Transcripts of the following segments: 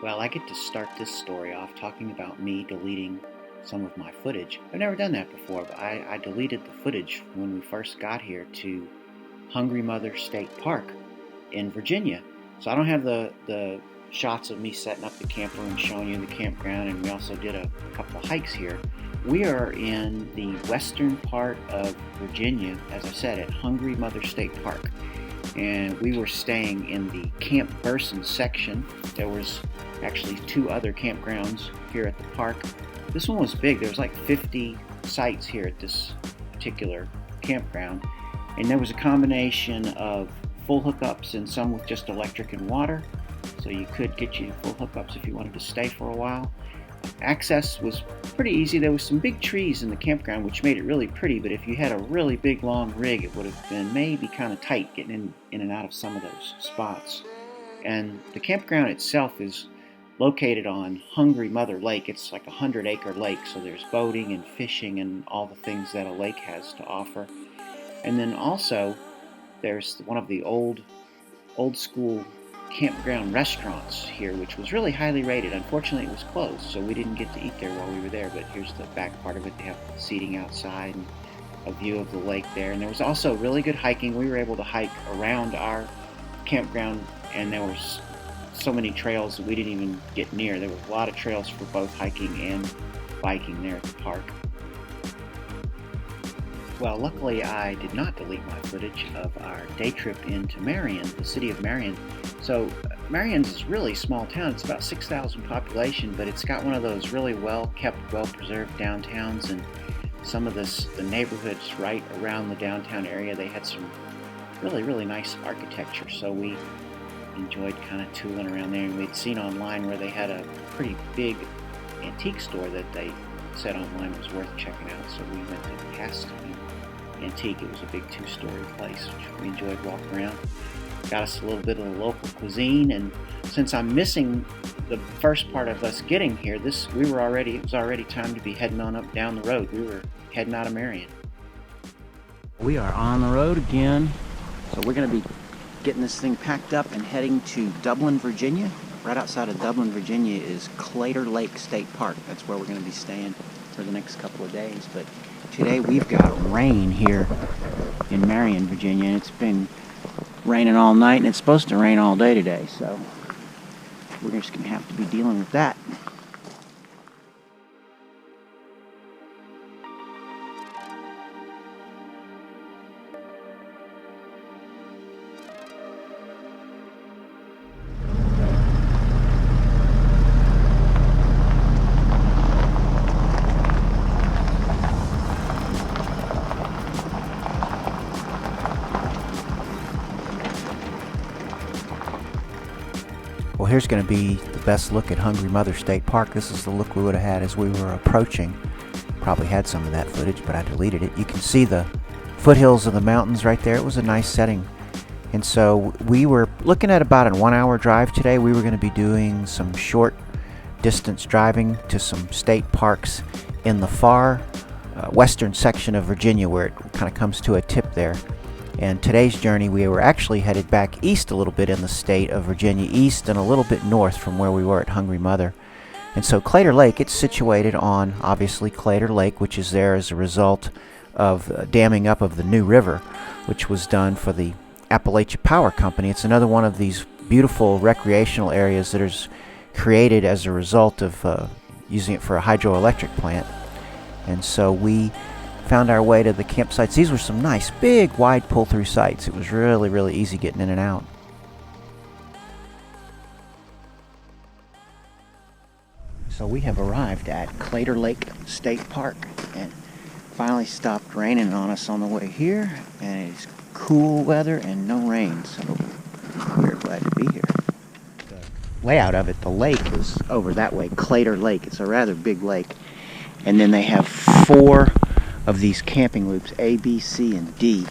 Well, I get to start this story off talking about me deleting some of my footage. I've never done that before, but I deleted the footage when we first got here to Hungry Mother State Park in Virginia. So I don't have the shots of me setting up the camper and showing you the campground, and we also did a couple of hikes here. We are in the western part of Virginia, as I said, at Hungry Mother State Park. And we were staying in the Camp Burson section. There was actually 2 other campgrounds here at the park. This one was big. There was like 50 sites here at this particular campground. And there was a combination of full hookups and some with just electric and water. So you could get you full hookups if you wanted to stay for a while. Access was pretty easy. There was some big trees in the campground, which made it really pretty, but if you had a really big long rig, it would have been maybe kind of tight getting in and out of some of those spots. And the campground itself is located on Hungry Mother Lake. It's like a 100-acre lake, so there's boating and fishing and all the things that a lake has to offer. And then also there's one of the old school campground restaurants here, which was really highly rated. Unfortunately, it was closed, so we didn't get to eat there while we were there, but here's the back part of it. They have seating outside and a view of the lake there. And there was also really good hiking. We were able to hike around our campground, and there was so many trails that we didn't even get near. There was a lot of trails for both hiking and biking there at the park. Well, luckily I did not delete my footage of our day trip into Marion, the city of Marion. So Marion's is a really small town. It's about 6,000 population, but it's got one of those really well-kept, well-preserved downtowns, and some of the neighborhoods right around the downtown area, they had some really, really nice architecture. So we enjoyed kind of tooling around there, and we'd seen online where they had a pretty big antique store that they said online was worth checking out. So we went to Cast Antique. It was a big 2-story place, which we enjoyed walking around. Got us a little bit of the local cuisine, and since I'm missing the first part of us getting here, it was already time to be heading on up down the road. We were heading out of Marion. We are on the road again, so we're going to be getting this thing packed up and heading to Dublin, Virginia. Right outside of Dublin, Virginia is Claytor Lake State Park. That's where we're going to be staying for the next couple of days. But today we've got rain here in Marion, Virginia, and it's been raining all night, and it's supposed to rain all day today, so we're just going to have to be dealing with that. Well, here's going to be the best look at Hungry Mother State Park. This is the look we would have had as we were approaching. Probably had some of that footage, but I deleted it. You can see the foothills of the mountains right there. It was a nice setting And so we were looking at about a 1-hour drive today. We were going to be doing some short distance driving to some state parks in the far western section of Virginia, where it kind of comes to a tip there. And today's journey, we were actually headed back east a little bit in the state of Virginia, east and a little bit north from where we were at Hungry Mother. And so Claytor Lake, it's situated on, obviously, Claytor Lake, which is there as a result of damming up of the New River, which was done for the Appalachia Power Company. It's another one of these beautiful recreational areas that is created as a result of using it for a hydroelectric plant. And so we found our way to the campsites. These were some nice, big, wide pull-through sites. It was really, really easy getting in and out. So we have arrived at Claytor Lake State Park, and finally stopped raining on us on the way here, and it's cool weather and no rain, so we're glad to be here. The layout of it, the lake is over that way, Claytor Lake. It's a rather big lake, and then they have 4 of these camping loops, A, B, C, and D,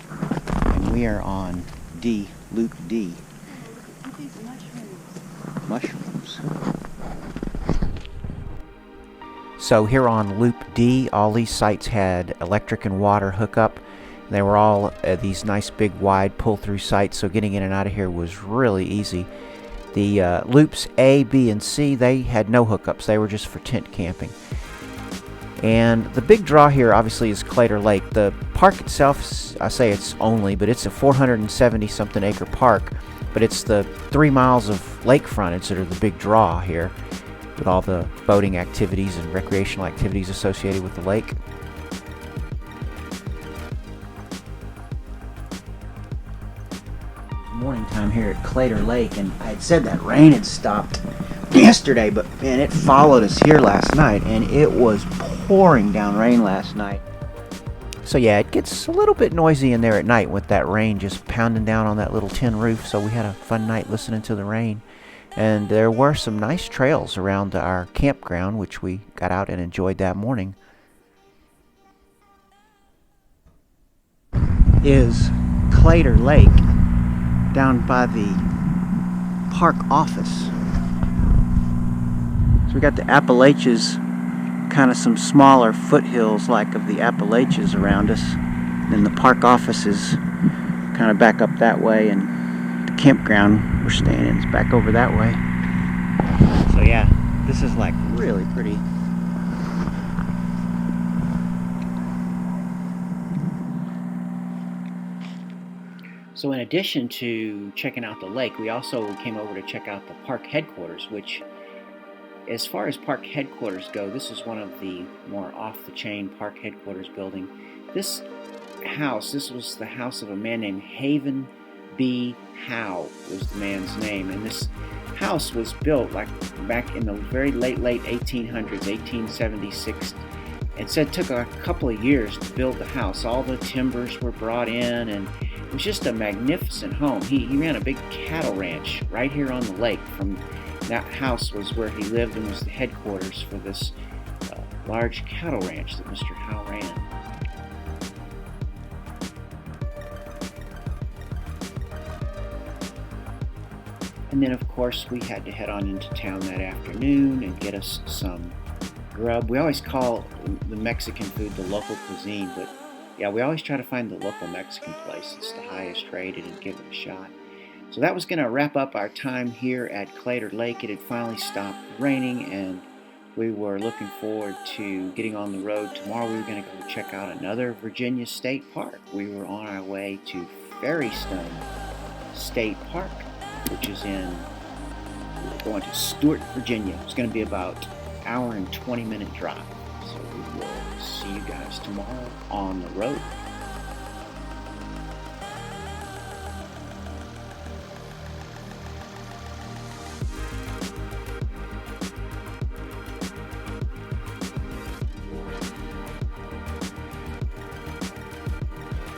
and we are on D, loop D. Mushrooms. So here on loop D, all these sites had electric and water hookup. They were all these nice big wide pull-through sites, so getting in and out of here was really easy. The loops A, B, and C, they had no hookups. They were just for tent camping. And the big draw here obviously is Claytor Lake. The park itself, I say it's only, but it's a 470-something acre park, but it's the 3 miles of lake frontage that are the big draw here, with all the boating activities and recreational activities associated with the lake. Morning time here at Claytor Lake, and I had said that rain had stopped yesterday, but man, it followed us here last night, and it was pouring down rain last night. So yeah, it gets a little bit noisy in there at night with that rain just pounding down on that little tin roof, so we had a fun night listening to the rain. And there were some nice trails around our campground, which we got out and enjoyed that morning. Is Claytor Lake down by the park office. So we got the Appalachians, kind of some smaller foothills like of the Appalachians around us. And the park office is kind of back up that way, and the campground we're staying in is back over that way. So yeah, this is like really pretty. So in addition to checking out the lake, we also came over to check out the park headquarters, which, as far as park headquarters go, this is one of the more off-the-chain park headquarters building. This was the house of a man named Haven B. Howe was the man's name, and this house was built like back in the very late 1800s, 1876. It said it took a couple of years to build the house. All the timbers were brought in, and it was just a magnificent home. He ran a big cattle ranch right here on the lake. From that house was where he lived and was the headquarters for this large cattle ranch that Mr. Howe ran. And then, of course, we had to head on into town that afternoon and get us some grub. We always call the Mexican food the local cuisine, but yeah, we always try to find the local Mexican place. It's the highest rated and give it a shot. So that was going to wrap up our time here at Claytor Lake. It had finally stopped raining, and we were looking forward to getting on the road. Tomorrow we were going to go check out another Virginia state park. We were on our way to Ferrystone State Park, which is going to Stewart, Virginia. It's going to be about an hour and 20-minute drive. So we will see you guys tomorrow on the road.